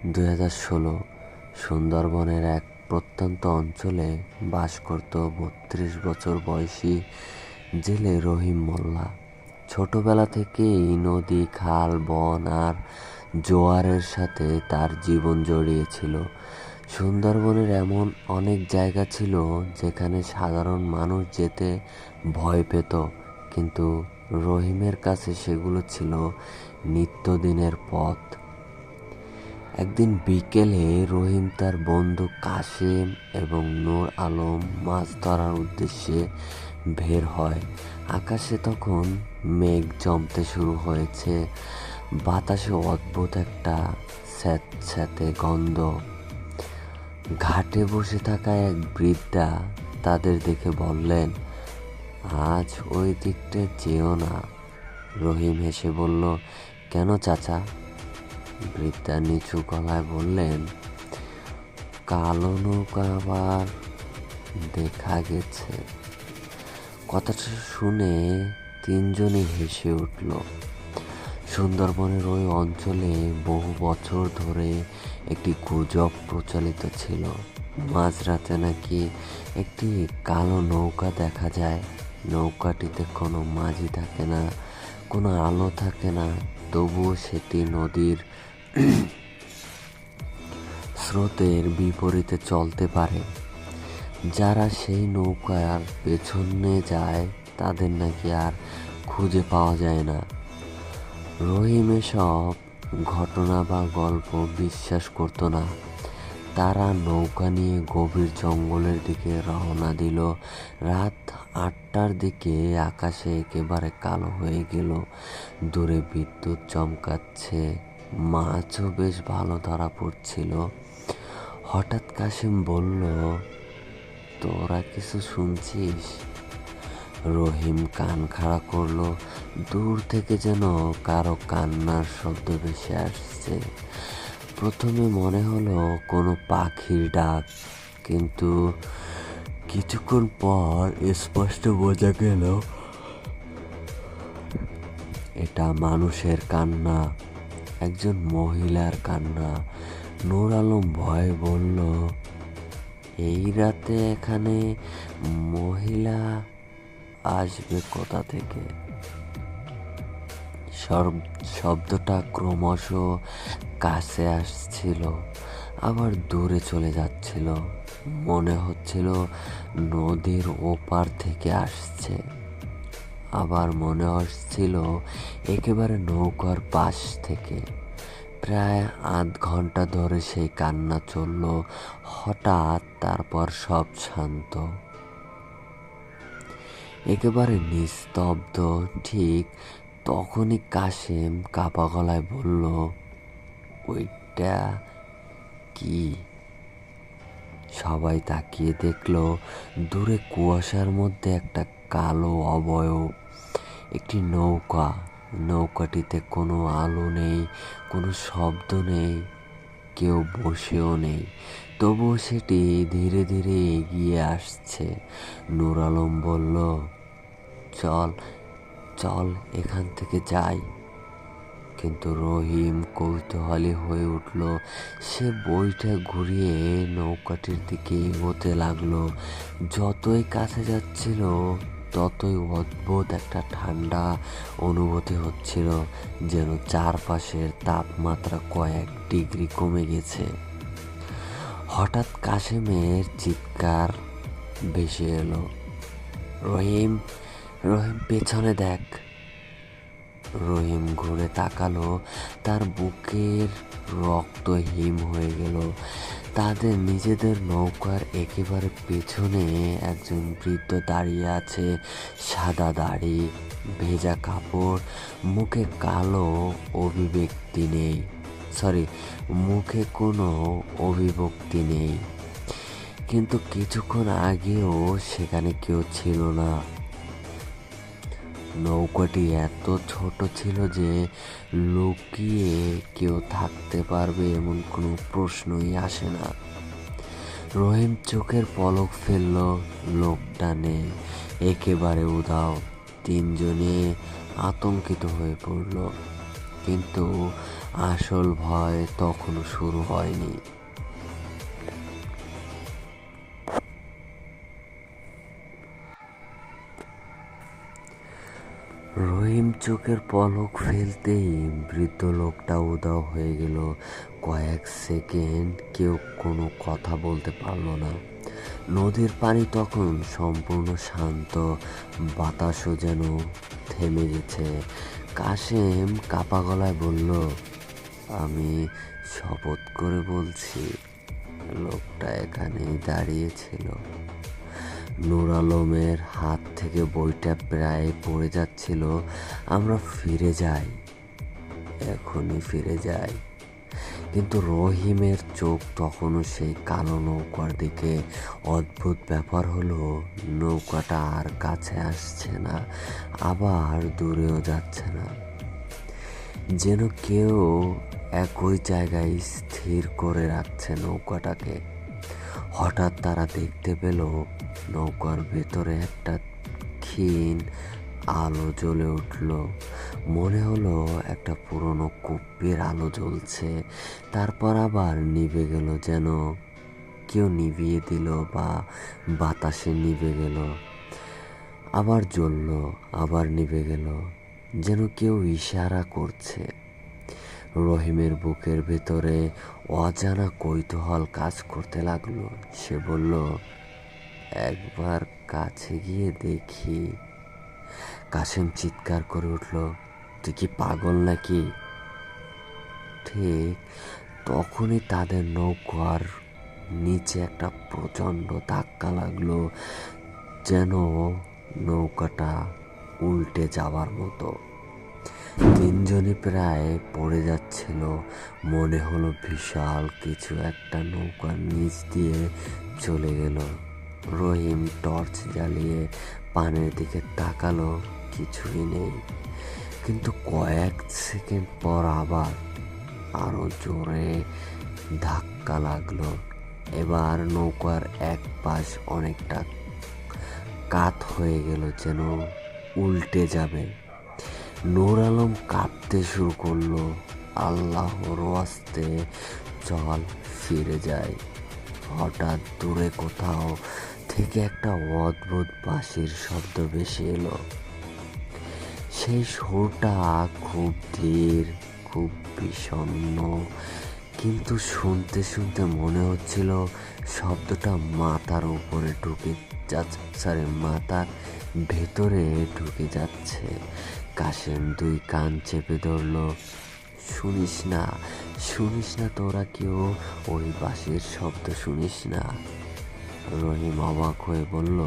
2016 সুন্দরবনের এক প্রত্যন্ত অঞ্চলে বাস করত ৩২ বছর বয়সী জেলে রহিম মোল্লা। ছোটবেলা থেকেই নদী, খাল, বন আর জোয়ারের সাথে তার জীবন জড়িয়ে ছিল। সুন্দরবনের এমন অনেক জায়গা ছিল যেখানে সাধারণ মানুষ যেতে ভয় পেত, কিন্তু রহিমের কাছে সেগুলো ছিল নিত্যদিনের পথ। একদিন বিকেলে রহিম তার বন্ধু কাশেম এবং নূর আলম মাছ ধরার উদ্দেশ্যে বের হয়। আকাশে তখন মেঘ জমতে শুরু হয়েছে, বাতাসে অদ্ভুত একটা স্যাঁতস্যাঁতে গন্ধ। ঘাটে বসে থাকা এক বৃদ্ধা তাদের দেখে বললেন, আজ ওই দিকটা যেও না। রহিম হেসে বলল, কেন চাচা? বৃদ্ধা নিচু গলায় বললেন, কালো নৌকা আবার দেখা গেছে। কথাটা শুনে তিনজনই হেসে উঠল। সুন্দরবনের ওই অঞ্চলে বহু বছর ধরে একটি গুজব প্রচলিত ছিল। মাঝরাতে নাকি একটি কালো নৌকা দেখা যায়। নৌকাটিতে কোনো মাঝি থাকে না, কোনো আলো থাকে না, তবুও সেটি নদীর স্রোতের বিপরীতে চলতে পারে। যারা সেই নৌকার পেছনে যায় তাদের নাকি আর খুঁজে পাওয়া যায় না। রহিম এসব ঘটনা বা গল্প বিশ্বাস করতো না। তারা নৌকা নিয়ে গভীর জঙ্গলের দিকে রওনা দিল। রাত ৮টার দিকে আকাশে একেবারে কালো হয়ে গেল। দূরে বিদ্যুৎ চমকাচ্ছে, মাছও বেশ ভালো ধরা পড়ছিল। হঠাৎ কাশেম বলল, তোরা কিছু শুনছিস? রহিম কান খাড়া করলো। দূর থেকে যেন কারো কান্নার শব্দ ভেসে আসছে। প্রথমে মনে হলো কোনো পাখির ডাক, কিন্তু কিছুক্ষণ পর স্পষ্ট বোঝা গেল এটা মানুষের কান্না, একজন মহিলার কান্না। নূর আলম ভয়ে বলল, এই রাতে এখানে মহিলা আসবে কোথা থেকে? শব্দটা ক্রমশ কাছে আসছিল, আবার দূরে চলে যাচ্ছিল। মনে হচ্ছিল নদীর ওপার থেকে আসছে, আবার মনে হচ্ছিল একেবারে নৌকার পাশ থেকে। প্রায় আধ ঘন্টা ধরে সেই কান্না চলল। হঠাৎ তারপর সব শান্ত, একেবারে নিস্তব্ধ। ঠিক তখনই কাশেম কাপা গলায় বলল, ওইটা কি? সবাই তাকিয়ে দেখলো দূরে কুয়াশার মধ্যে একটা কালো অবয়ব, একটি নৌকা। নৌকাটিতে কোনো আলো নেই, কোনো শব্দ নেই, কেউ বসেও নেই, তবুও সেটি ধীরে ধীরে এগিয়ে আসছে। নূর আলম বলল, চল চল এখান থেকে যাই। কিন্তু রহিম কৌতূহলী হয়ে উঠল। সে বইটা ঘুরিয়ে নৌকাটির দিকে এগোতে লাগলো। যতই কাছে যাচ্ছিল ততই অদ্ভুত একটা ঠান্ডা অনুভূতি হচ্ছিল, যেন চারপাশের তাপমাত্রা কয়েক ডিগ্রি কমে গেছে। হঠাৎ কাশেমের চিৎকার ভেসে এলো, রহিম, রহিম পেছনে দেখ। রহিম ঘুরে তাকালো, তার বুকের রক্ত হিম হয়ে গেল। তাদের নিজেদের নৌকার একেবারে পেছনে একজন বৃদ্ধ দাঁড়িয়ে আছে। সাদা দাড়ি, ভেজা কাপড়, মুখে কালো অভিব্যক্তি নেই, মুখে কোনো অভিব্যক্তি নেই। কিন্তু কিছুক্ষণ আগেও সেখানে কেউ ছিল না। নৌকাটি এত ছোট ছিল যে লুকিয়ে কেউ থাকতে পারবে এমন কোনো প্রশ্নই আসে না। রহিম চোখের পলক ফেলল, লোকটা নেই, একেবারে উধাও। তিনজনে আতঙ্কিত হয়ে পড়ল, কিন্তু আসল ভয় তখনও শুরু হয়নি। রহিম চোখের পলক ফেলতেই বৃদ্ধ লোকটা উধাও হয়ে গেল। কয়েক সেকেন্ড কেউ কোনো কথা বলতে পারল না। নদীর পানি তখন সম্পূর্ণ শান্ত, বাতাসও যেন থেমে গেছে। কাশেম কাপা গলায় বলল, আমি শপথ করে বলছি, লোকটা এখানেই দাঁড়িয়েছিল। নূর আলমের হাত থেকে বইটা প্রায় পড়ে যাচ্ছিল। আমরা ফিরে যাই, এখনই ফিরে যাই। কিন্তু রহিমের চোখ তখনও সেই কালো নৌকার দিকে। অদ্ভুত ব্যাপার হলো, নৌকাটা আর কাছে আসছে না, আবার দূরেও যাচ্ছে না। যেন কেউ একই জায়গায় স্থির করে রাখছে নৌকাটাকে। হঠাৎ তারা দেখতে পেল নৌকার ভেতরে একটা ক্ষীণ আলো জ্বলে উঠল। মনে হলো একটা পুরনো কুপ্পির আলো জ্বলছে, তারপর আবার নিভে গেল, যেন কেউ নিভিয়ে দিল বা বাতাসে নিভে গেল। আবার জ্বলল, আবার নিভে গেল, যেন কেউ ইশারা করছে। রহিমের বুকের ভেতরে অজানা কৌতূহল কাজ করতে লাগলো। সে বলল, একবার কাছে গিয়ে দেখি। কাশেম চিৎকার করে উঠল, তুই কি পাগল নাকি? ঠিক তখনই তাদের নৌকার নিচে একটা প্রচণ্ড ধাক্কা লাগলো, যেন নৌকাটা উল্টে যাওয়ার মতো। তিনজনই প্রায় পড়ে যাচ্ছিল। মনে হলো বিশাল কিছু একটা নৌকার নিচ দিয়ে চলে গেল। রহিম টর্চ জ্বালিয়ে পানের দিকে তাকালো, কিছুই নেই। কিন্তু কয়েক সেকেন্ড পর আবার আরো জোরে ধাক্কা লাগলো। এবার নৌকার এক পাশ অনেকটা কাত হয়ে গেল, যেন উল্টে যাবে। নূর আলম কাঁপতে শুরু করলো, আল্লাহর ওয়াস্তে চল ফিরে যায়। হঠাৎ দূরে কোথাও থেকে একটা অদ্ভুত বাঁশির শব্দ ভেসে এলো। সেই সুরটা খুব ধীর, খুব বিষণ্ণ, কিন্তু শুনতে শুনতে মনে হচ্ছিল শব্দটা মাথার উপরে ঢুকে যাচ্ছে, মাথার ভেতরে ঢুকে যাচ্ছে। কাশেম দুই কান চেপে ধরল, শুনিস না, শুনিস না, তোরা কেউ ওই বাঁশির শব্দ শুনিস না? রহিম অবাক হয়ে বলল,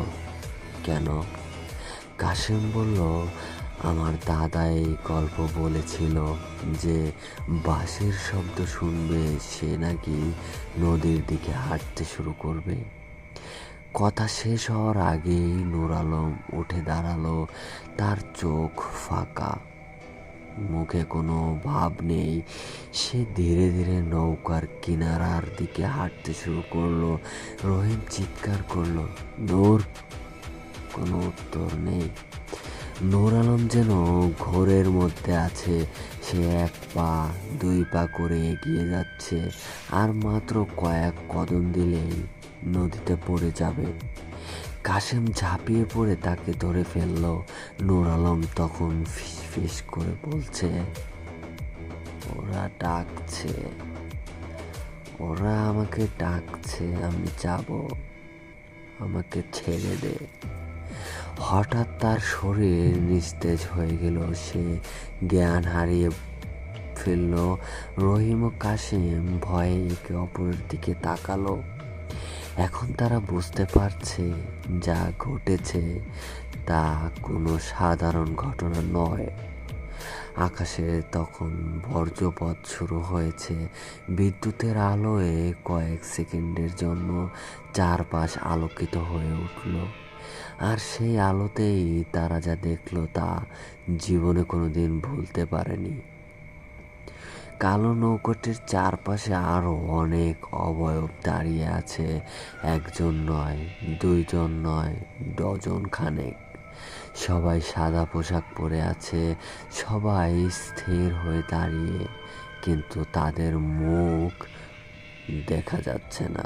কেন? কাশেম বলল, আমার দাদা এই গল্প বলেছিল যে বাঁশির শব্দ শুনবে সে নাকি নদীর দিকে হাঁটতে শুরু করবে। কথা শেষ হওয়ার আগেই নূর আলম উঠে দাঁড়ালো। তার চোখ ফাঁকা, মুখে কোনো ভাব নেই। সে ধীরে ধীরে নৌকার কিনারার দিকে হাঁটতে শুরু করলো। রহিম চিৎকার করলো, নূর! কোনো উত্তর নেই। নূর আলম যেন ঘোরের মধ্যে আছে। সে এক পা দুই পা করে এগিয়ে যাচ্ছে, আর মাত্র কয়েক কদম দিলেই নদীতে পড়ে যাবে। কাশেম ঝাঁপিয়ে পড়ে তাকে ধরে ফেলল। নূর আলম তখন ফিস ফিস করে বলছে, ওরা ডাকছে, ওরা আমাকে ডাকছে, আমি যাব, আমাকে ছেড়ে দে। হঠাৎ তার শরীর নিস্তেজ হয়ে গেল, সে জ্ঞান হারিয়ে ফেলল। রহিম ও কাশেম ভয়ে একে অপরের দিকে তাকালো। এখন তারা বুঝতে পারছে যা ঘটেছে তা কোনো সাধারণ ঘটনা নয়। আকাশে তখন বজ্রপাত শুরু হয়েছে। বিদ্যুতের আলোয় কয়েক সেকেন্ডের জন্য চারপাশ আলোকিত হয়ে উঠল। আর সেই আলোতেই তারা যা দেখলো তা জীবনে কোনোদিন ভুলতে পারেনি। কালো নৌকাটির চারপাশে আরো অনেক অবয়ব দাঁড়িয়ে আছে। একজন নয়, দুইজন নয়, ডজন খানেক। সবাই সাদা পোশাক পরে আছে, সবাই স্থির হয়ে দাঁড়িয়ে। কিন্তু তাদের মুখ দেখা যাচ্ছে না।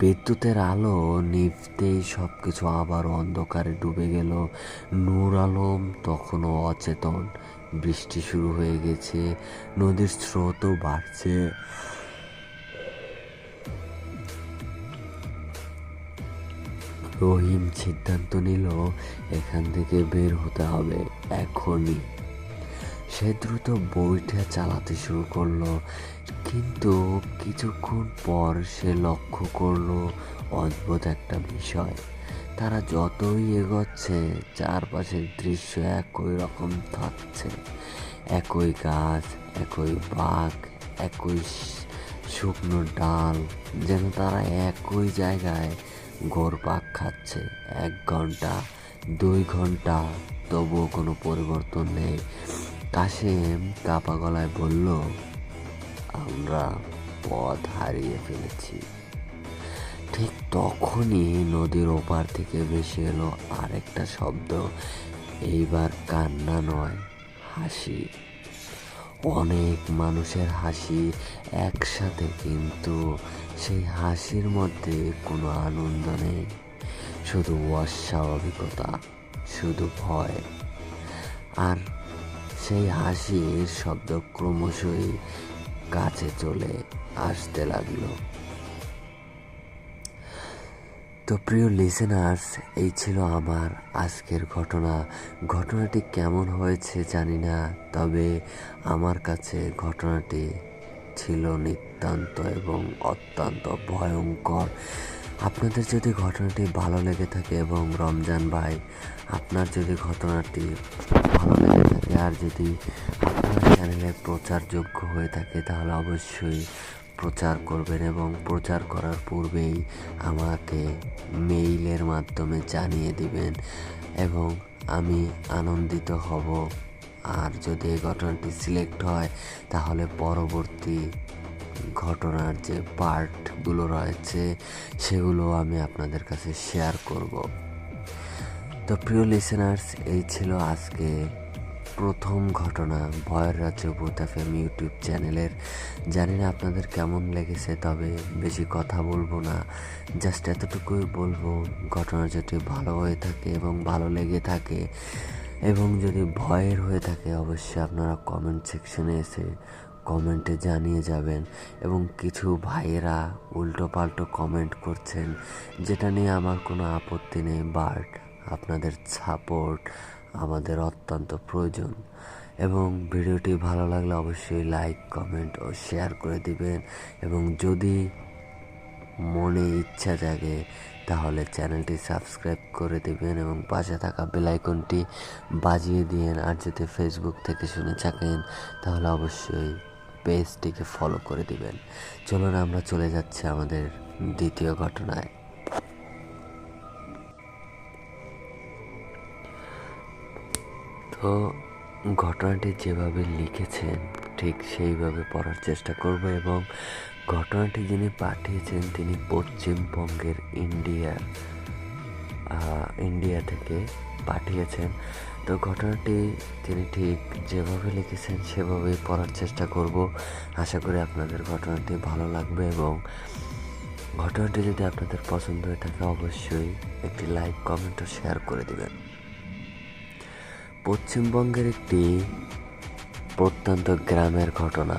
বিদ্যুতের আলো নিভতেই সবকিছু আবার অন্ধকারে ডুবে গেল। নূর আলম তখনও অচেতন। বৃষ্টি শুরু হয়ে গেছে, নদীর স্রোতও বাড়ছে। রহিম সিদ্ধান্ত নিল এখান থেকে বের হতে হবে এখনই। সে দ্রুত বইটা চালাতে শুরু করলো, কিন্তু কিছুক্ষণ পর সে লক্ষ্য করলো অদ্ভুত একটা বিষয়। তারা যতই এগোচ্ছে চারপাশের দৃশ্য একই রকম থাকছে। একই গাছ, একই বাঘ, একই শুকনো ডাল, যেন তারা একই জায়গায় ঘুরপাক খাচ্ছে। 1 ঘন্টা, 2 ঘন্টা, তবুও কোনো পরিবর্তন নেই। কাশেম কাপা গলায় বলল, আমরা পথ হারিয়ে ফেলেছি। ঠিক তখনই নদীর ওপার থেকে ভেসে এলো আরেকটা শব্দ। এইবার কান্না নয়, হাসি। অনেক মানুষের হাসি একসাথে, কিন্তু সেই হাসির মধ্যে কোনো আনন্দ নেই, শুধু অস্বাভাবিকতা, শুধু ভয়। আর সেই হাসির শব্দ ক্রমশই কাছে চলে আসতে লাগলো। তো প্রিয় লিসেনার্স, এই ছিল আমার আজকের ঘটনা। ঘটনাটি কেমন হয়েছে জানি না, তবে আমার কাছে ঘটনাটি ছিল নিতান্ত এবং অত্যন্ত ভয়ঙ্কর। আপনাদের যদি ঘটনাটি ভালো লেগে থাকে এবং রমজান ভাই আপনার যদি ঘটনাটি ভালো লেগে থাকে আর যদি আপনার চ্যানেলে প্রচারযোগ্য হয়ে থাকে, তাহলে অবশ্যই প্রচার করবেন এবং প্রচার করার পূর্বেই আমাকে মেইলের মাধ্যমে জানিয়ে দিবেন এবং আমি আনন্দিত হব। আর যদি এই ঘটনাটি সিলেক্ট হয়, তাহলে পরবর্তী ঘটনার যে পার্টগুলো রয়েছে সেগুলো আমি আপনাদের কাছে শেয়ার করব। তো প্রিয় লিসেনার্স, এই ছিল আজকে প্রথম ঘটনা ভয়ের রাজ্য ভূত এফএম ইউটিউব চ্যানেলের। জানি না আপনাদের কেমন লেগেছে, তবে বেশি কথা বলবো না, জাস্ট এতটুকুই বলবো, ঘটনা যদি ভালো হয়ে থাকে এবং ভালো লেগে থাকে এবং যদি ভয়ের হয়ে থাকে, অবশ্যই আপনারা কমেন্ট সেকশনে এসে কমেন্টে জানিয়ে যাবেন। এবং কিছু ভাইয়েরা উল্টো পাল্টো কমেন্ট করছেন, যেটা নিয়ে আমার কোনো আপত্তি নেই, বাট আপনাদের সাপোর্ট আমাদের অত্যন্ত প্রয়োজন। এবং ভিডিওটি ভালো লাগলে অবশ্যই লাইক, কমেন্ট ও শেয়ার করে দিবেন। এবং যদি মনে ইচ্ছা জাগে তাহলে চ্যানেলটি সাবস্ক্রাইব করে দিবেন এবং পাশে থাকা বেল আইকনটি বাজিয়ে দিন। আর যদি ফেসবুক থেকে শুনে থাকেন তাহলে অবশ্যই পেজটিকে ফলো করে দিবেন। চলুন আমরা চলে যাচ্ছি আমাদের দ্বিতীয় ঘটনায়। তো ঘটনাটি যেভাবে লিখেছেন ঠিক সেইভাবে পড়ার চেষ্টা করব। এবং ঘটনাটি যিনি পাঠিয়েছেন তিনি পশ্চিমবঙ্গের ইন্ডিয়া থেকে পাঠিয়েছেন। তো ঘটনাটি তিনি ঠিক যেভাবে লিখেছেন সেভাবেই পড়ার চেষ্টা করব। আশা করি আপনাদের ঘটনাটি ভালো লাগবে এবং ঘটনাটি যদি আপনাদের পছন্দ হয়ে থাকে অবশ্যই একটি লাইক, কমেন্ট ও শেয়ার করে দিবেন। পশ্চিমবঙ্গের একটি প্রত্যন্ত গ্রামের ঘটনা।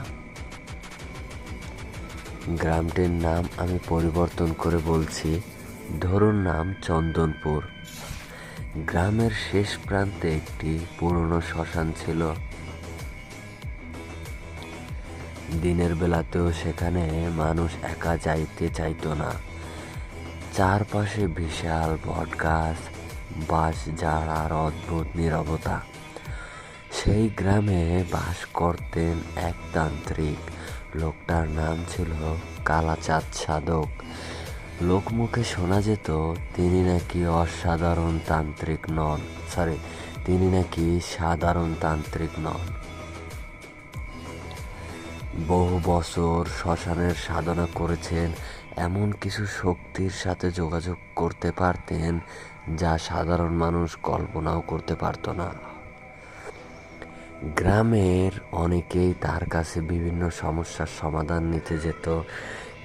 গ্রামটির নাম আমি পরিবর্তন করে বলছি, ধরুন নাম চন্দনপুর। গ্রামের শেষ প্রান্তে একটি পুরনো শ্মশান ছিল। দিনের বেলাতেও সেখানে মানুষ একা যাইতে চাইতো না। চারপাশে বিশাল বটগাছ, বাঁশ ঝাড় আর অদ্ভুত নীরবতা। সেই গ্রামে বাস করতেন এক তান্ত্রিক। লোকটার নাম ছিল কালাচাঁদ সাধক। লোকমুখে শোনা যেত তিনি নাকি সাধারণ তান্ত্রিক নন। বহু বছর শ্মশানের সাধনা করেছেন, এমন কিছু শক্তির সাথে যোগাযোগ করতে পারতেন যা সাধারণ মানুষ কল্পনাও করতে পারত না। গ্রামের অনেকেই তার কাছে বিভিন্ন সমস্যার সমাধান নিতে যেত,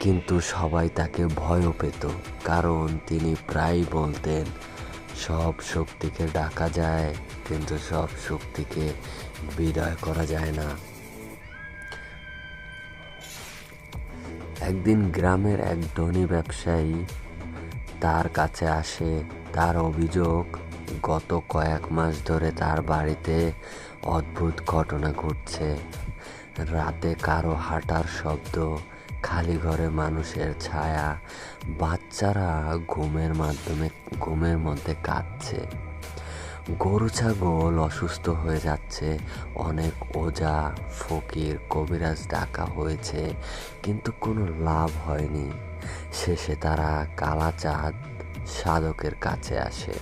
কিন্তু সবাই তাকে ভয়ও পেত, কারণ তিনি প্রায়ই বলতেন, সব শক্তিকে ডাকা যায়, কিন্তু সব শক্তিকে বিদায় করা যায় না। একদিন গ্রামের এক ধনী ব্যবসায়ী তার কাছে আসে। তার অভিযোগ, গত কয়েক মাস ধরে তার বাড়িতে অদ্ভুত ঘটনা ঘটছে। রাতে কারো হাঁটার শব্দ, খালি ঘরে মানুষের ছায়া, বাচ্চারা ঘুমের মধ্যে কাঁদছে, গরু ছাগল অসুস্থ হয়ে যাচ্ছে। অনেক ওঝা, ফকির, কবিরাজ ডাকা হয়েছে, কিন্তু কোনো লাভ হয়নি। শেষে তারা কালাচাঁদ সাধকের কাছে আসে।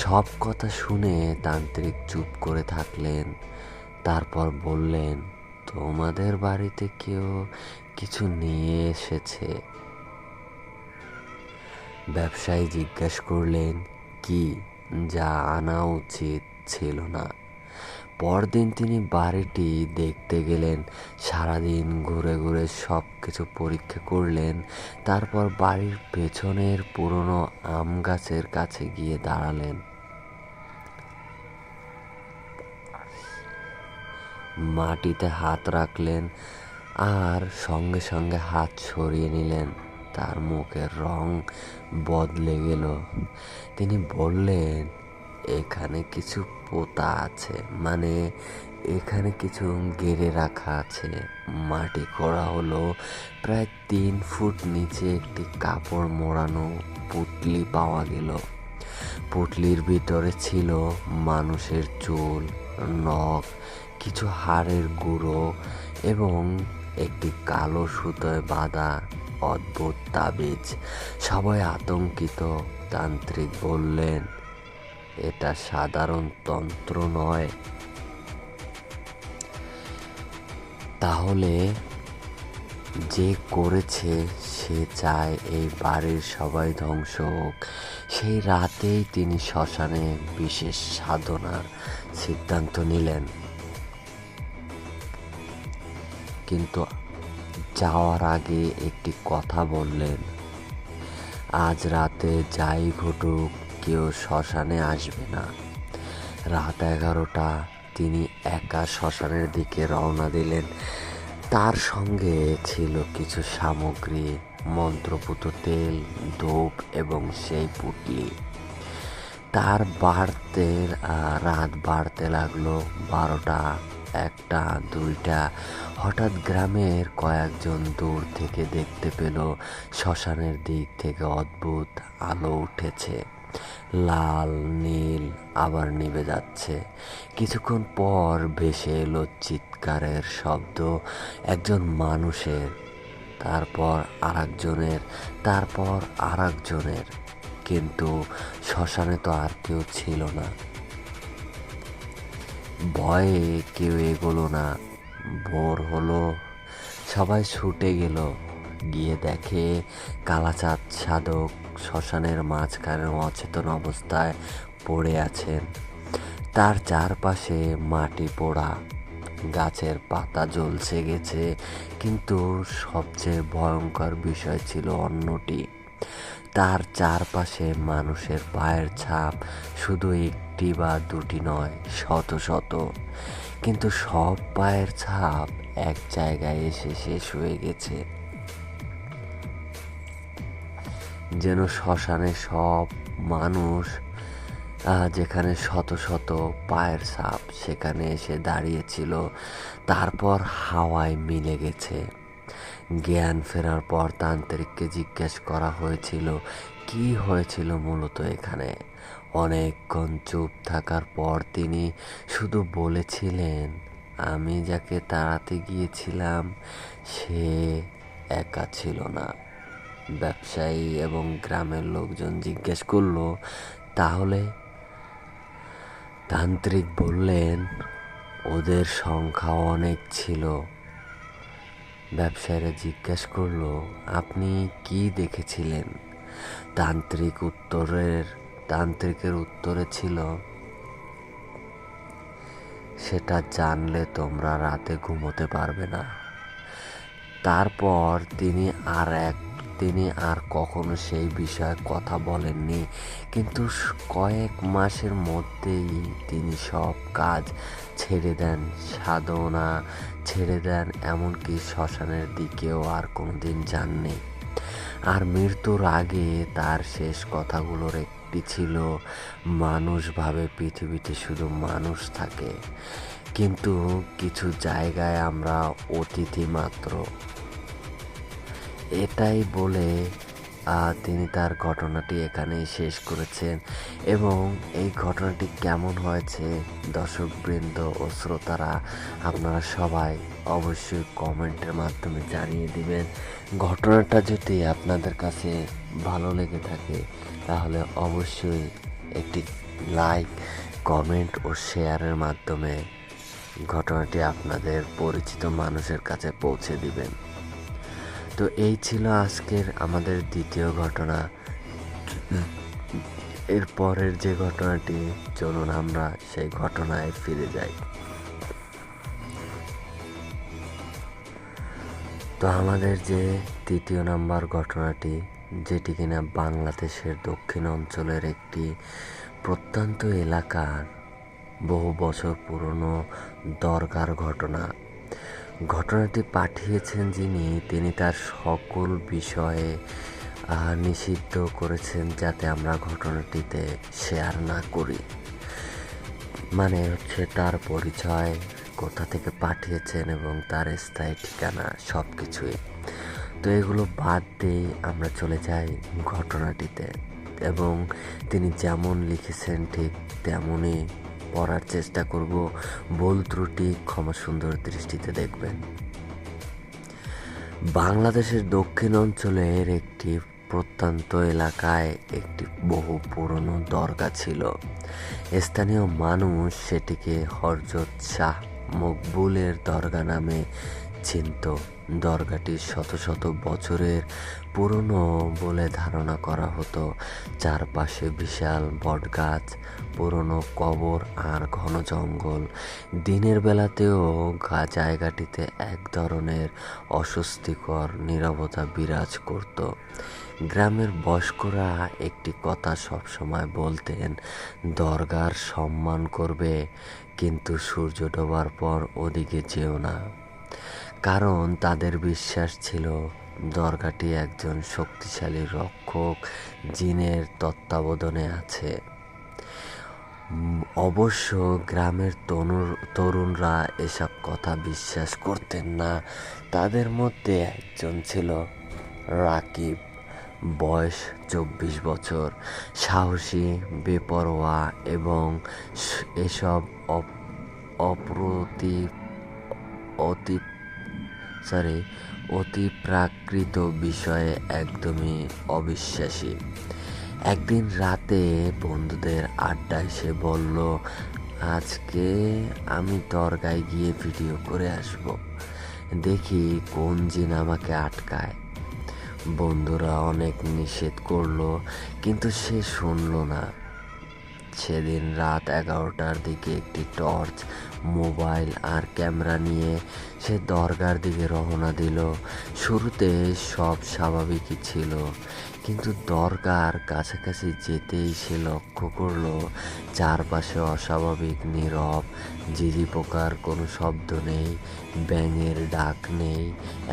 সব কথা শুনে তান্ত্রিক চুপ করে থাকলেন। তারপর বললেন, তোমাদের বাড়িতে কেউ কিছু নিয়ে এসেছে? ব্যবসায়ী জিজ্ঞেস করলেন, কি, যা আনা উচিত ছিল না? পরদিন তিনি বাড়িটি দেখতে গেলেন। সারাদিন ঘুরে ঘুরে সব কিছু পরীক্ষা করলেন। তারপর বাড়ির পেছনের পুরনো আম গাছের কাছে গিয়ে দাঁড়ালেন। মাটিতে হাত রাখলেন আর সঙ্গে সঙ্গে হাত সরিয়ে নিলেন। তার মুখের রং বদলে গেল। তিনি বললেন, এখানে কিছু পোতা আছে, মানে এখানে কিছু গেড়ে রাখা আছে। মাটি খোঁড়া হলো। প্রায় 3 ফুট নিচে একটি কাপড় মোড়ানো পুঁটলি পাওয়া গেল। পুঁটলির ভিতরে ছিল মানুষের চুল, নখ, কিছু হাড়ের গুঁড়ো এবং একটি কালো সুতোয় বাঁধা অদ্ভুত তাবিজ। সবাই আতঙ্কিত। তান্ত্রিক বললেন, এটা সাধারণ তন্ত্র নয়। তাহলে যে করেছে সে চায় এই বাড়ির সবাই ধ্বংস হোক। সেই রাতেই তিনি শ্মশানে বিশেষ সাধনার সিদ্ধান্ত নিলেন। কিন্তু যাওয়ার আগে একটি কথা বললেন, আজ রাতে যাই ঘটুক কেউ শ্মশানে আসবে না। রাত 11টা। তিনি একা শ্মশানের দিকে রওনা দিলেন। তার সঙ্গে ছিল কিছু সামগ্রী, মন্ত্রপুত তেল, ধূপ এবং সেই পুঁটলি। রাত বাড়তে লাগলো। 12টা, 1টা, 2টা। হঠাৎ গ্রামের কয়েকজন দূর থেকে দেখতে পেল শ্মশানের দিক থেকে অদ্ভুত আলো উঠেছে। লাল, নীল, আবার নিভে যাচ্ছে। কিছুক্ষণ পর ভেসে এলো চিৎকারের শব্দ, একজন মানুষের, তারপর আরেকজনের, তারপর আরেকজনের। কিন্তু শ্মশানে তো আর কেউ ছিল না। ভয়ে কেউ এগোলো না। ভোর হলো। সবাই ছুটে গেল। গিয়ে দেখে কালাচাঁদ সাধক শ্মশানের মাঝখানে অচেতন অবস্থায় পড়ে আছেন। তার চারপাশে মাটি পোড়া, গাছের পাতা ঝলসে গেছে। কিন্তু সবচেয়ে ভয়ঙ্কর বিষয় ছিল অন্যটি। তার চারপাশে মানুষের পায়ের ছাপ, শুধু একটি বা দুটি নয়, শত শত। কিন্তু সব পায়ের ছাপ এক জায়গায় এসে শেষ হয়ে গেছে। যেন শ্মশানে সব মানুষ, যেখানে শত শত পায়ের ছাপ, সেখানে এসে দাঁড়িয়েছিল। তারপর হাওয়ায় মিলে গেছে। জ্ঞান ফেরার পর তান্ত্রিককে জিজ্ঞেস করা হয়েছিল, কি হয়েছিল মূলত এখানে। অনেকক্ষণ চুপ থাকার পর তিনি শুধু বলেছিলেন, আমি যাকে তাড়াতে গিয়েছিলাম সে একা ছিল না। ব্যবসায়ী এবং গ্রামের লোকজন জিজ্ঞেস করলো, তাহলে? তান্ত্রিক বললেন, ওদের সংখ্যা অনেক ছিল। ব্যবসায়ীরা জিজ্ঞেস করলো, আপনি কি দেখেছিলেন? তান্ত্রিকের উত্তরে ছিল, সেটা জানলে তোমরা রাতে ঘুমোতে পারবে না। তারপর তিনি আর কখনো সেই বিষয়ে কথা বলেননি, কিন্তু কয়েক মাসের মধ্যেই তিনি সব কাজ ছেড়ে দেন, সাধনা ছেড়ে দেন, এমনকি শ্মশানের দিকেও আর কোনোদিন যাননি। আর মৃত্যুর আগে তার শেষ কথাগুলোর একটি ছিল, মানুষ ভাবে পৃথিবীতে শুধু মানুষ থাকে, কিন্তু কিছু জায়গায় আমরা অতিথি মাত্র। এটাই বলে তিনি তার ঘটনাটি এখানেই শেষ করেছেন। এবং এই ঘটনাটি কেমন হয়েছে দর্শকবৃন্দ ও শ্রোতারা, আপনারা সবাই অবশ্যই কমেন্টের মাধ্যমে জানিয়ে দিবেন। ঘটনাটা যদি আপনাদের কাছে ভালো লেগে থাকে তাহলে অবশ্যই একটি লাইক, কমেন্ট ও শেয়ারের মাধ্যমে ঘটনাটি আপনাদের পরিচিত মানুষের কাছে পৌঁছে দিবেন। তো এই ছিল আজকের আমাদের দ্বিতীয় ঘটনা। এর পরের যে ঘটনাটি, চলুন আমরা সেই ঘটনায় ফিরে যাই। তো আমাদের যে তৃতীয় নাম্বার ঘটনাটি, যেটি কিনা বাংলাদেশের দক্ষিণ অঞ্চলের একটি প্রত্যন্ত এলাকার বহু বছর পুরনো দরগার ঘটনা। ঘটনাটি পাঠিয়েছেন তিনি তার সকল বিষয়ে নিষিদ্ধ করেছেন যাতে আমরা ঘটনাটিতে শেয়ার না করি। মানে হচ্ছে তার পরিচয়, কোথা থেকে পাঠিয়েছেন এবং তার স্থায়ী ঠিকানা সব কিছুই। তো এগুলো বাদ দিয়ে আমরা চলে যাই ঘটনাটিতে, এবং তিনি যেমন লিখেছেন ঠিক তেমনই পড়ার চেষ্টা করব। ভুল ত্রুটি ক্ষমা সুন্দর দৃষ্টিতে দেখবেন। বাংলাদেশের দক্ষিণ অঞ্চলের একটি প্রত্যন্ত এলাকায় একটি বহু পুরনো দরগা ছিল। স্থানীয় মানুষ সেটিকে হযরত শাহ মকবুলের দরগা নামে চিনত। দরগাটি শত শত বছরের পুরনো বলে ধারণা করা হতো। চারপাশে বিশাল বটগাছ, পুরনো কবর আর ঘন জঙ্গল। দিনের বেলাতেও জায়গাটিতে এক ধরনের অস্বস্তিকর নীরবতা বিরাজ করত। গ্রামের বয়স্করা একটি কথা সবসময় বলতেন, দরগার সম্মান করবে, কিন্তু সূর্য ডোবার পর ওদিকে যেও না। কারণ তাদের বিশ্বাস ছিল দরগাটি একজন শক্তিশালী রক্ষক জিনের তত্ত্বাবধানে আছে। অবশ্য গ্রামের তরুণরা এসব কথা বিশ্বাস করতেন না। তাদের মধ্যে একজন ছিল রাকিব, বয়স 24 বছর, সাহসী, বেপরোয়া এবং এসব অতিপ্রাকৃত বিষয়ে একদমই অবিশ্বাসী। একদিন রাতে বন্ধুদের আড্ডায় সে বলল, আজকে আমি দরগায় গিয়ে ভিডিও করে আসব, দেখি কোন জিন আমাকে আটকায়। বন্ধুরা অনেক নিষেধ করলো, কিন্তু সে শুনল না। সেদিন রাত 11টার দিকে একটি টর্চ, মোবাইল আর ক্যামেরা নিয়ে সে দরগার দিকে রওনা দিল। শুরুতে সব স্বাভাবিকই ছিল, কিন্তু দরগার কাছাকাছি যেতেই সে লক্ষ্য করল চারপাশে অস্বাভাবিক নীরব। ঝিঁঝি পোকার কোনো শব্দ নেই, ব্যাঙের ডাক নেই,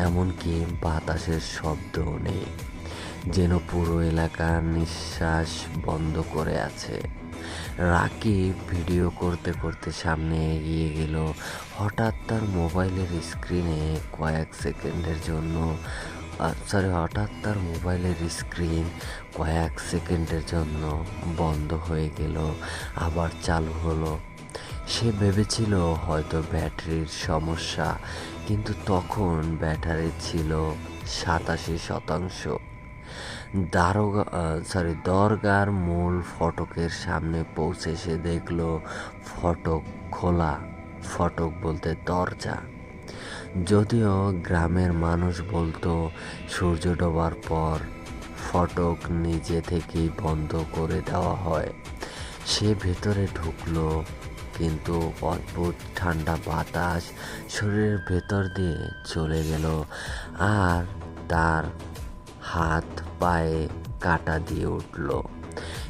এমনকি বাতাসের শব্দও নেই, যেন পুরো এলাকার নিঃশ্বাস বন্ধ করে আছে। রাকিব ভিডিও করতে করতে সামনে এগিয়ে গেল। হঠাৎ তার মোবাইলের স্ক্রিন কয়েক সেকেন্ডের জন্য বন্ধ হয়ে গেল, আবার চালু হলো। সে ভেবেছিল হয়তো ব্যাটারির সমস্যা, কিন্তু তখন ব্যাটারি ছিল 87%। দরগার মূল ফটকের সামনে পৌঁছে সে দেখল ফটক খোলা। ফটক বলতে দরজা। যদিও গ্রামের মানুষ বলতো সূর্য ডোবার পর ফটক নিজে থেকেই বন্ধ করে দেওয়া হয়। সে ভেতরে ঢুকলো। কিন্তু অদ্ভুত ঠান্ডা বাতাস শরীরের ভেতর দিয়ে চলে গেল, আর তার হাত পায়ে কাঁটা দিয়ে উঠল।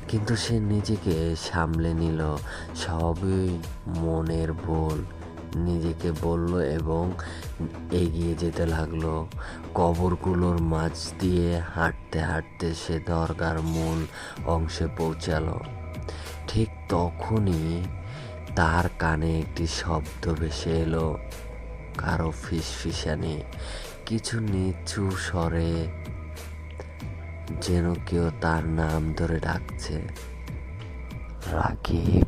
কিন্তু সে নিজেকে সামলে নিল, সবই মনের ভুল নিজেকে বলল এবং এগিয়ে যেতে লাগলো। কবরগুলোর মাঝ দিয়ে হাঁটতে হাঁটতে সে দরগার মূল অংশে পৌঁছালো। ঠিক তখনই তার কানে একটি শব্দ ভেসে এলো, কারো ফিসফিসানি, কিছু নিচু স্বরে, যেন কেউ তার নাম ধরে ডাকছে, রাকিব,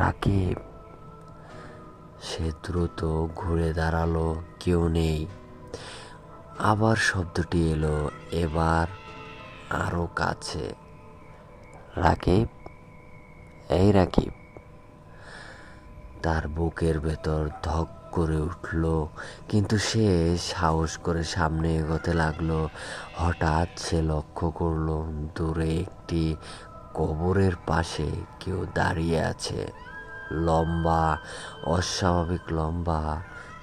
রাকিব। সে দ্রুত ঘুরে দাঁড়ালো, কেউ নেই। আবার শব্দটি এলো, এবার আরো কাছে, রাকিব, এই রাকিব। তার বুকের ভেতর ধক করে উঠল, কিন্তু সে সাহস করে সামনে এগোতে লাগলো। হঠাৎ সে লক্ষ্য করলো দূরে একটি কবরের পাশে কেউ দাঁড়িয়ে আছে, লম্বা, অস্বাভাবিক লম্বা,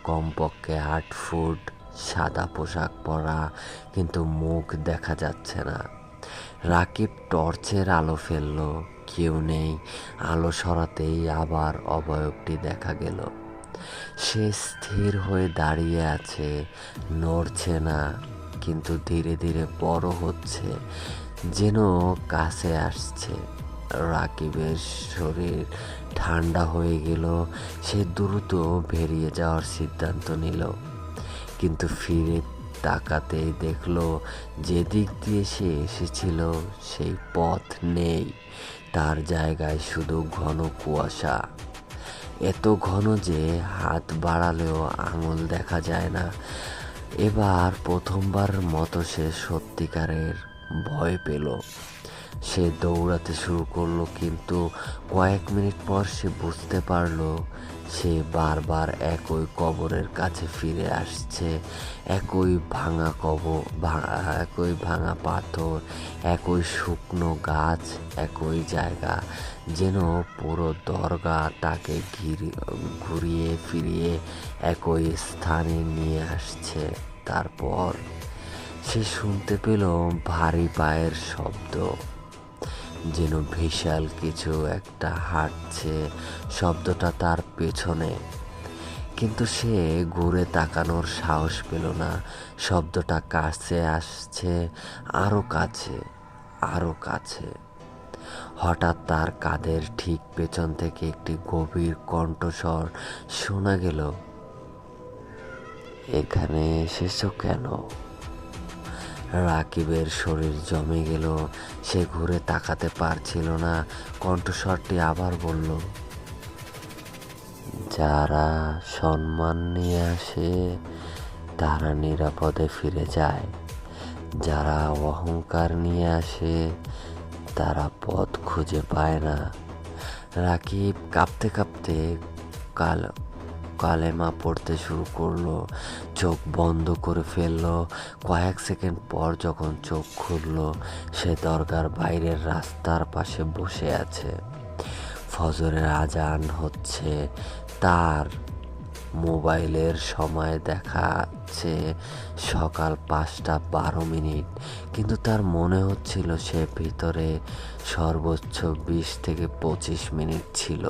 কমপক্ষে 8 ফুট, সাদা পোশাক পরা, কিন্তু মুখ দেখা যাচ্ছে না। রাকিব টর্চের আলো ফেলল, কেউ নেই। আলো সরাতেই আবার অবয়বটি দেখা গেল। সে স্থির হয়ে দাঁড়িয়ে আছে, নড়ছে না, কিন্তু ধীরে ধীরে বড় হচ্ছে, যেন কাছে আসছে। রাকিবের শরীর ঠান্ডা হয়ে গেল। সে দ্রুত বেরিয়ে যাওয়ার সিদ্ধান্ত নিল, কিন্তু ফিরে তাকাতেই দেখলো যে দিক দিয়ে সে এসেছিল সেই পথ নেই। তার জায়গায় শুধু ঘন কুয়াশা, এত ঘন যে হাত বাড়ালেও আঙুল দেখা যায় না। এবার প্রথমবার মতো সে সত্যিকারের ভয় পেল। সে দৌড়াতে শুরু করলো, কিন্তু কয়েক মিনিট পর সে বুঝতে পারলো সে বারবার একই কবরের কাছে ফিরে আসছে। একই ভাঙা একই ভাঙা পাথর, একই শুকনো গাছ, একই জায়গা, যেন পুরো দরগা তাকে ঘুরিয়ে ফিরিয়ে একই স্থানে নিয়ে আসছে। তারপর সে শুনতে পেল ভারী পায়ের শব্দ, যেন বিশাল কিছু একটা হাঁটছে। শব্দটা তার পেছনে, কিন্তু সে ঘুরে তাকানোর সাহস পেল না। শব্দটা কাছে আসছে, আরো কাছে, আরো কাছে। হঠাৎ তার কাঁধের ঠিক পেছন থেকে একটি গভীর কণ্ঠস্বর শোনা গেল, এখানে এসেছো কেন? রাকিবের শরীর জমে গেল, সে ঘুরে তাকাতে পারছিল না। কণ্ঠস্বরটি আবার বলল, যারা সম্মান নিয়ে আসে তারা নিরাপদে ফিরে যায়, যারা অহংকার নিয়ে আসে তারা পথ খুঁজে পায় না। রাকিব কাঁপতে কাঁপতে কালেমা পড়তে শুরু করলো, চোখ বন্ধ করে ফেললো। কয়েক সেকেন্ড পর যখন চোখ খুললো, সে দরগার বাইরের রাস্তার পাশে বসে আছে। ফজরের আজান হচ্ছে, তার মোবাইলের সময় দেখাচ্ছে সকাল 5টা 12 মিনিট, কিন্তু তার মনে হচ্ছিল সে ভিতরে সর্বোচ্চ 20 থেকে 25 মিনিট ছিল।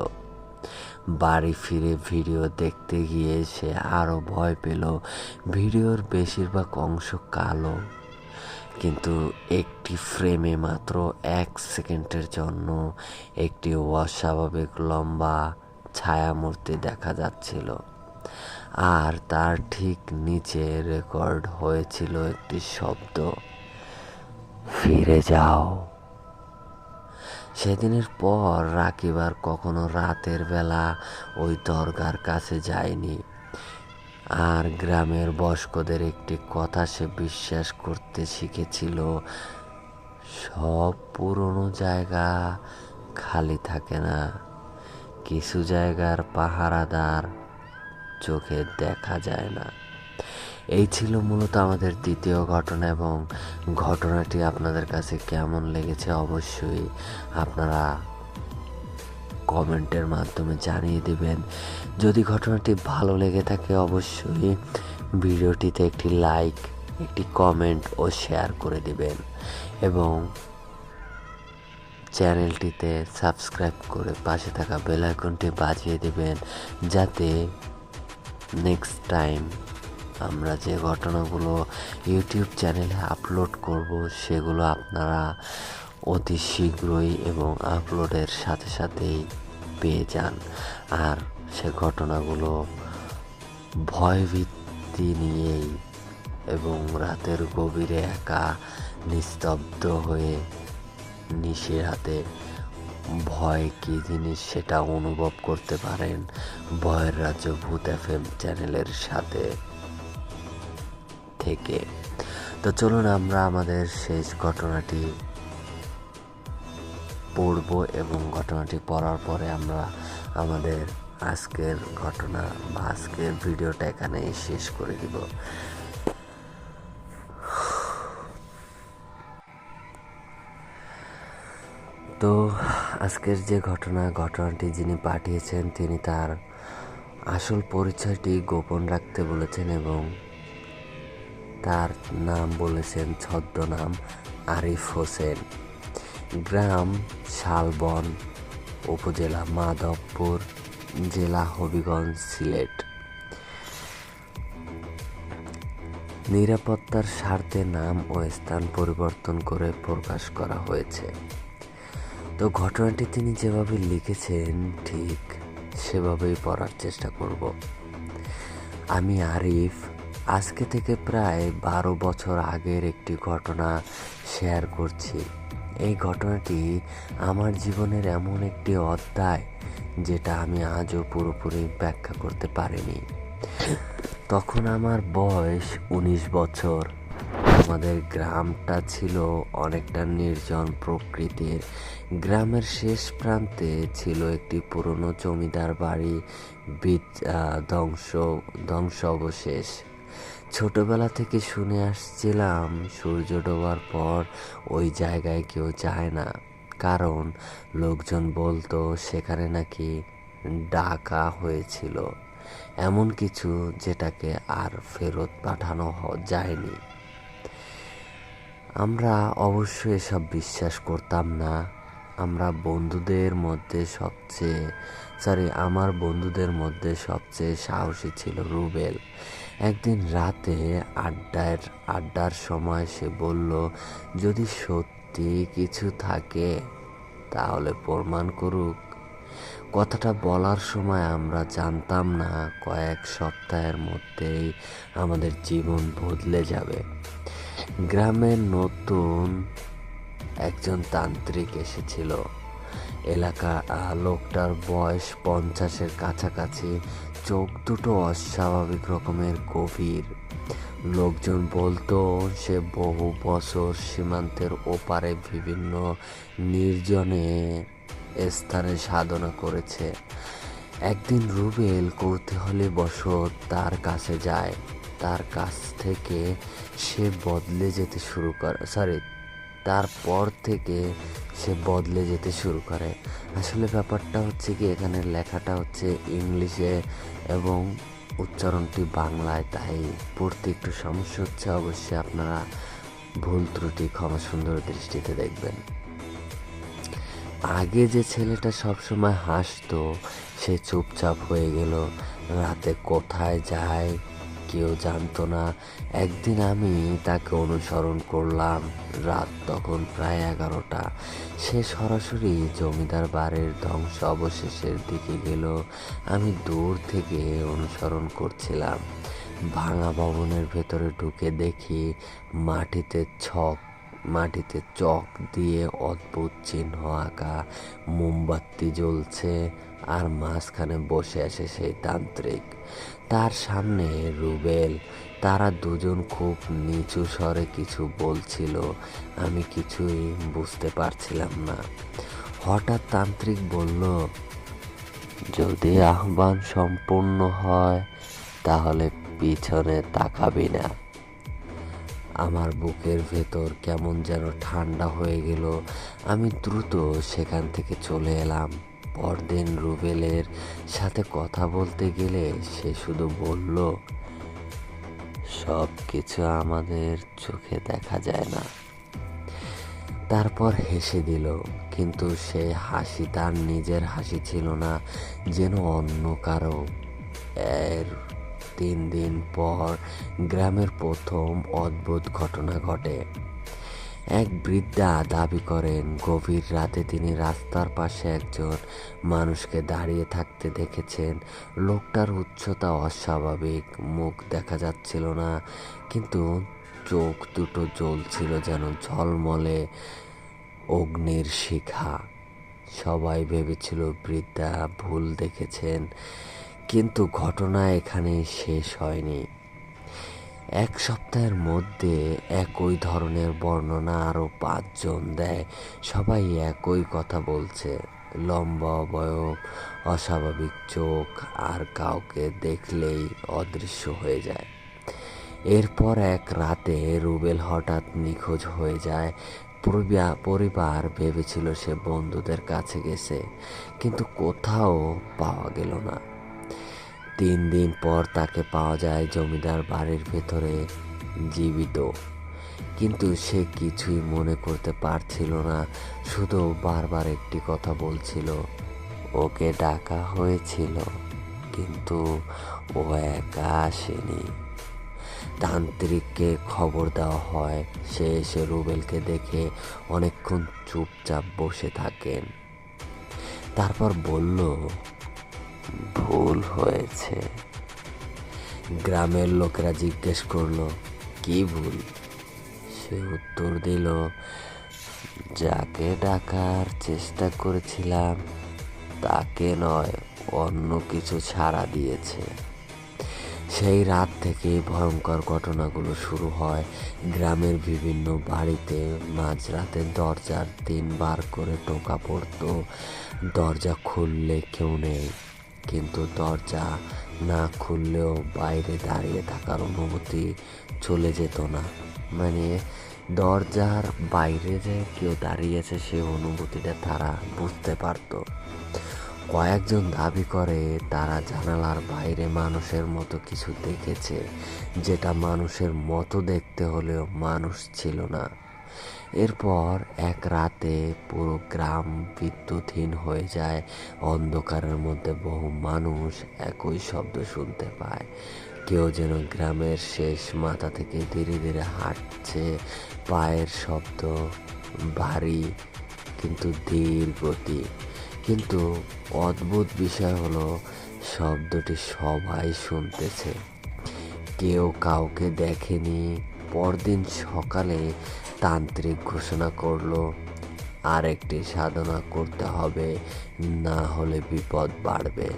বাড়ি ফিরে ভিডিও দেখতে গিয়ে সে আরো ভয় পেল। ভিডিওর বেশিরভাগ অংশ কালো, কিন্তু একটি ফ্রেমে মাত্র 1 সেকেন্ডের জন্য একটি অস্বাভাবিক লম্বা ছায়ামূর্তি দেখা যাচ্ছিল, আর তার ঠিক নিচে রেকর্ড হয়েছিল একটি শব্দ, ফিরে যাও। সেদিনের পর রাকিব আর কখনো রাতের বেলা ওই দরগার কাছে যায়নি। আর গ্রামের বয়স্কদের একটি কথা সে বিশ্বাস করতে শিখেছিল, সব পুরনো জায়গা খালি থাকে না, কিছু জায়গার পাহারাদার চোখে দেখা যায় না। এই ছিল মূলত আমাদের দ্বিতীয় ঘটনা, এবং ঘটনাটি আপনাদের কাছে কেমন লেগেছে অবশ্যই আপনারা কমেন্টের মাধ্যমে জানিয়ে দিবেন। যদি ঘটনাটি ভালো লেগে থাকে অবশ্যই ভিডিওটিতে একটি লাইক, একটি কমেন্ট ও শেয়ার করে দিবেন এবং চ্যানেলটিতে সাবস্ক্রাইব করে পাশে থাকা বেল আইকনটি বাজিয়ে দিবেন, যাতে নেক্সট টাইম আমরা যে ঘটনাগুলো ইউটিউব চ্যানেলে আপলোড করব সেগুলো আপনারা অতি শীঘ্রই এবং আপলোডের সাথে সাথেই পেয়ে যান। আর সে ঘটনাগুলো ভয়ভীতি নিয়েই এবং রাতের গভীরে একা নিস্তব্ধ হয়ে নিশির হাতে ভয় কী জিনিস সেটা অনুভব করতে পারেন ভয়ের রাজ্য ভূত FM চ্যানেলের সাথে থেকে। তো চলুন আমরা আমাদের শেষ ঘটনাটি পড়ব এবং ঘটনাটি পড়ার পরে আমরা আমাদের আজকের ঘটনা বা আজকের ভিডিওটা এখানেই শেষ করে দিব। তো আজকের যে ঘটনাটি যিনি পাঠিয়েছেন তিনি তার আসল পরিচয়টি গোপন রাখতে বলেছেন এবং তার নাম বলেছেন ছদ্মনাম আরিফ হোসেন, গ্রাম শালবন, উপজেলা মাধবপুর, জেলা হবিগঞ্জ, সিলেট। নিরাপত্তার স্বার্থে নাম ও স্থান পরিবর্তন করে প্রকাশ করা হয়েছে। তো ঘটনাটি তিনি যেভাবে লিখেছেন ঠিক সেভাবেই পড়ার চেষ্টা করব। আমি আরিফ আজকে থেকে প্রায় 12 বছর আগের একটি ঘটনা শেয়ার করছি। এই ঘটনাটি আমার জীবনের এমন একটি অধ্যায় যেটা আমি আজও পুরোপুরি ব্যাখ্যা করতে পারিনি। তখন আমার বয়স 19 বছর। আমাদের গ্রামটা ছিল অনেকটা নির্জন প্রকৃতির। গ্রামের শেষ প্রান্তে ছিল একটি পুরনো জমিদার বাড়ি, ধ্বংস অবশেষ। ছোটবেলা থেকে শুনে আসছিলাম সূর্য ডোবার পর ওই জায়গায় কেউ যায় না, কারণ লোকজন বলতো সেখানে নাকি ডাকা হয়েছিল এমন কিছু যেটাকে আর ফেরত পাঠানো যায়নি। আমরা অবশ্য এসব বিশ্বাস করতাম না। আমার বন্ধুদের মধ্যে সবচেয়ে সাহসী ছিল রুবেল। একদিন রাতে আড্ডার সময় সে বলল, যদি সত্যি কিছু থাকে তাহলে প্রমাণ করুক। কথাটা বলার সময় আমরা জানতাম না কয়েক সপ্তাহের মধ্যেই আমাদের জীবন বদলে যাবে। গ্রামের নতুন একজন তান্ত্রিক এসেছিল। লোকটার বয়স 50-এর কাছাকাছি, চোখ দুটো অস্বাভাবিক রকমের গভীর। লোকজন বলতো সে বহু বছর সীমান্তের ওপারে বিভিন্ন নির্জনে স্থানে সাধনা করেছে। একদিন রুবেল কৌতূহলীবশত তার কাছে যায়। তারপর থেকে সে বদলে যেতে শুরু করে। আসলে ব্যাপারটা হচ্ছে কি, এখানে লেখাটা হচ্ছে ইংলিশে এবং উচ্চারণটি বাংলায়, তাই পড়তে একটু সমস্যা হচ্ছে। অবশ্যই আপনারা ভুল ত্রুটি ক্ষমা সুন্দর দৃষ্টিতে দেখবেন। আগে যে ছেলেটা সবসময় হাসতো সে চুপচাপ হয়ে গেল। রাতে কোথায় যায় কেউ জানতো না। একদিন আমি তাকে অনুসরণ করলাম। রাত তখন প্রায় 11টা। সে সরাসরি জমিদার বাড়ির ধ্বংস অবশেষের দিকে গেল। আমি দূর থেকে অনুসরণ করছিলাম। ভাঙা ভবনের ভেতরে ঢুকে দেখি মাটিতে চক দিয়ে অদ্ভুত চিহ্ন আঁকা, মোমবাতি জ্বলছে, আর মাঝখানে বসে আছে সেই তান্ত্রিক। তার সামনে রুবেল। তারা দুজন খুব নিচু স্বরে কিছু বলছিল। আমি কিছুই বুঝতে পারছিলাম না। হঠাৎ তান্ত্রিক বলল, যদি আহ্বান সম্পূর্ণ হয় তাহলে পিছনে তাকাবি না। আমার বুকের ভেতর কেমন যেন ঠান্ডা হয়ে গেল। আমি দ্রুত সেখান থেকে চলে এলাম। পরদিন রুবেলের সাথে কথা বলতে গেলে সে শুধু বলল, সব কিছু আমাদের চোখে দেখা যায় না। তারপর হেসে দিল, কিন্তু সেই হাসি তার নিজের হাসি ছিল না, যেন অন্য কারো। এর 3 দিন পর গ্রামের প্রথম অদ্ভুত ঘটনা ঘটে। এক বৃদ্ধা দাবি করেন গভীর রাতে তিনি রাস্তার পাশে একজন মানুষকে দাঁড়িয়ে থাকতে দেখেছেন। লোকটার উচ্চতা অস্বাভাবিক, মুখ দেখা যাচ্ছিল না, কিন্তু চোখ দুটো জ্বলছিল যেন ঝলমলে অগ্নির শিখা। সবাই ভেবেছিল বৃদ্ধা ভুল দেখেছেন, কিন্তু ঘটনা এখানেই শেষ হয়নি। 1 সপ্তাহের মধ্যে একই ধরনের বর্ণনা আরও 5 জন দেয়। সবাই একই কথা বলছে, লম্বা অবয়ব, অস্বাভাবিক চোখ, আর কাউকে দেখলেই অদৃশ্য হয়ে যায়। এরপর এক রাতে রুবেল হঠাৎ নিখোঁজ হয়ে যায়। পরিবার ভেবেছিল সে বন্ধুদের কাছে গেছে, কিন্তু কোথাও পাওয়া গেল না। 3 দিন পর তাকে পাওয়া যায় জমিদার বাড়ির ভেতরে, জীবিত। কিন্তু সে কিছুই মনে করতে পারছিল না, শুধু বারবার একটি কথা বলছিল, ওকে ডাকা হয়েছিল, কিন্তু ও একা আসেনি। তান্ত্রিককে খবর দেওয়া হয়। সে এসে রুবেলকে দেখে অনেকক্ষণ চুপচাপ বসে থাকেন, তারপর বলল, ভুল হয়েছে। গ্রামের লোকেরা জিজ্ঞেস করলো, কি ভুল? সে উত্তর দিল, যাকে ডাকার চেষ্টা করেছিলাম তাকে নয়, অন্য কিছু ছাড়া দিয়েছে। সেই রাত থেকে ভয়ঙ্কর ঘটনাগুলো শুরু হয়। গ্রামের বিভিন্ন বাড়িতে মাঝরাতে দরজার 3 বার করে টোকা পড়তো। দরজা খুললে কেউ নেই, কিন্তু দরজা না খুললেও বাইরে দাঁড়িয়ে থাকার অনুভূতি চলে যেত না। মানে দরজার বাইরে যে কেউ দাঁড়িয়েছে সে অনুভূতিটা তারা বুঝতে পারতো। কয়েকজন দাবি করে তারা জানালার বাইরে মানুষের মতো কিছু দেখেছে, যেটা মানুষের মতো দেখতে হলেও মানুষ ছিল না। এরপর এক রাতে পুরো গ্রাম বিদ্যুৎহীন হয়ে যায়। অন্ধকারের মধ্যে বহু মানুষ একই শব্দ শুনতে পায়। কেউ যেন গ্রামের শেষ মাথা থেকে ধীরে ধীরে হাঁটছে। পায়ের শব্দ ভারী, কিন্তু ধীর গতি। কিন্তু অদ্ভুত বিষয় হলো, শব্দটি সবাই শুনতেছে, কেউ কাউকে দেখেনি। পরদিন সকালে তান্ত্রিক ঘোষণা করলো, আরেকটি সাধনা করতে হবে, না হলে বিপদ বাড়বে।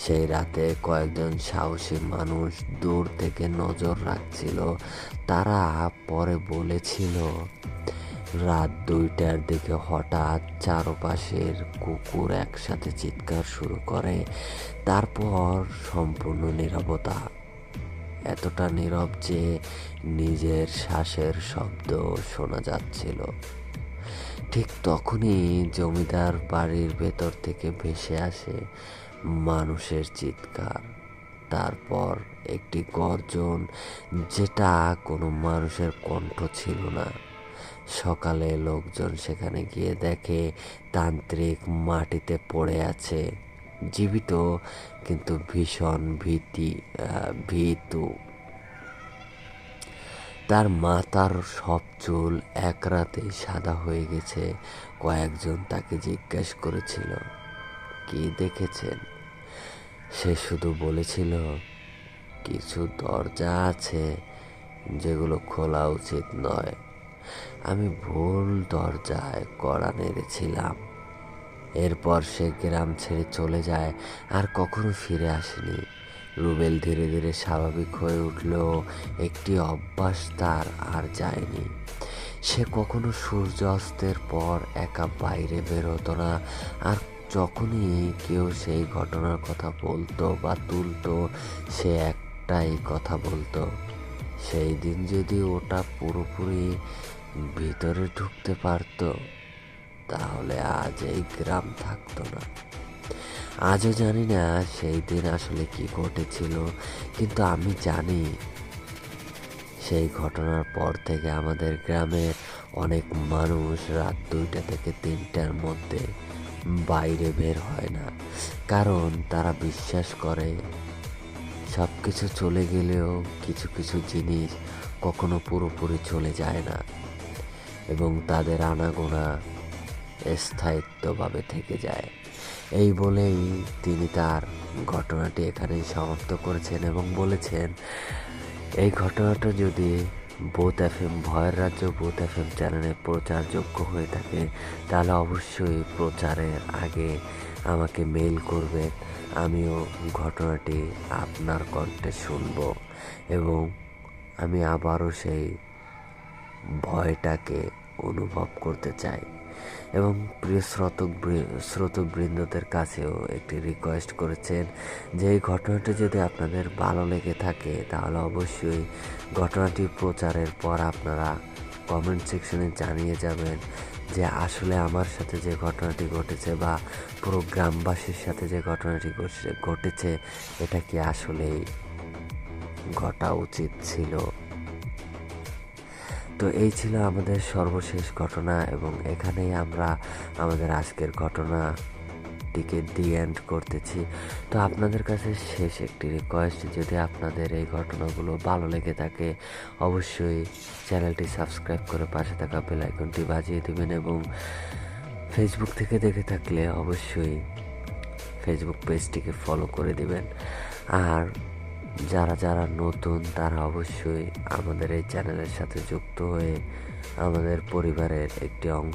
সেই রাতে কয়েকজন সাহসী মানুষ দূর থেকে নজর রাখছিল। তারা পরে বলেছিল, রাত 2টার দিকে হঠাৎ চারপাশের কুকুর একসাথে চিৎকার শুরু করে। তারপর সম্পূর্ণ নীরবতা, এতটা নীরব যে নিজের শ্বাসের শব্দ শোনা যাচ্ছিল। ঠিক তখনই জমিদার বাড়ির ভেতর থেকে ভেসে আসে মানুষের চিৎকার, তারপর একটি গর্জন, যেটা কোনো মানুষের কণ্ঠ ছিল না। সকালে লোকজন সেখানে গিয়ে দেখে তান্ত্রিক মাটিতে পড়ে আছে, জীবিত, কিন্তু ভীষণ ভীতু। তার মাথার সব চুল এক রাতেই সাদা হয়ে গেছে। কয়েকজন তাকে জিজ্ঞেস করেছিল, কি দেখেছেন? সে শুধু বলেছিল, কিছু দরজা আছে যেগুলো খোলা উচিত নয়, আমি ভুল দরজায় কড়া নেড়েছিলাম। এরপর সে গ্রাম ছেড়ে চলে যায়, আর কখনো ফিরে আসেনি। রুবেল ধীরে ধীরে স্বাভাবিক হয়ে উঠলেও একটি অভ্যাস তার আর যায়নি। সে কখনো সূর্য অস্তের পর একা বাইরে বের হতো না। আর যখনই কেউ সেই ঘটনার কথা বলতো বা তুলতো, সে একটাই কথা বলতো, সেই দিন যদি ওটা পুরোপুরি ভিতরে ঢুকতে পারতো তাহলে আজ এই গ্রাম থাকতো না। আজও জানি না সেই দিন আসলে কি ঘটেছিল, কিন্তু আমি জানি সেই ঘটনার পর থেকে আমাদের গ্রামের অনেক মানুষ রাত 2টা থেকে 3টার মধ্যে বাইরে বের হয় না, কারণ তারা বিশ্বাস করে সব কিছু চলে গেলেও কিছু কিছু জিনিস কখনো পুরোপুরি চলে যায় না এবং তাদের আনাগোনা স্থায়িত্বভাবে থেকে যায়। এই বলেই তিনি তার ঘটনাটি এখানেই সমাপ্ত করেছেন এবং বলেছেন এই ঘটনাটা যদি বোথ এফএম ভয়ের রাজ্য বোথ এফএম চ্যানেলে প্রচারযোগ্য হয়ে থাকে তাহলে অবশ্যই প্রচারের আগে আমাকে মেইল করবেন। আমিও ঘটনাটি আপনার কণ্ঠে শুনব এবং আমি আবারও সেই ভয়টাকে অনুভব করতে চাই। এবং প্রিয় শ্রোতবৃন্দদের কাছেও একটি রিকোয়েস্ট করেছেন যে এই ঘটনাটি যদি আপনাদের ভালো লেগে থাকে তাহলে অবশ্যই ঘটনাটি প্রচারের পর আপনারা কমেন্ট সেকশনে জানিয়ে যাবেন যে আসলে আমার সাথে যে ঘটনাটি ঘটেছে বা পুরো গ্রামবাসীর সাথে যে ঘটনাটি ঘটেছে এটা কি আসলেই ঘটা উচিত ছিল। তো এই ছিল আমাদের সর্বশেষ ঘটনা এবং এখানেই আমরা আমাদের আজকের ঘটনাটিকে দি এন্ড করতেছি। তো আপনাদের কাছে শেষ একটি রিকোয়েস্ট, যদি আপনাদের এই ঘটনাগুলো ভালো লেগে থাকে অবশ্যই চ্যানেলটি সাবস্ক্রাইব করে পাশে থাকা বেল আইকনটি বাজিয়ে দেবেন এবং ফেসবুক থেকে দেখে থাকলে অবশ্যই ফেসবুক পেজটিকে ফলো করে দেবেন। আর যারা যারা নতুন তারা অবশ্যই আমাদের এই চ্যানেলের সাথে যুক্ত হয়ে আমাদের পরিবারের একটি অংশ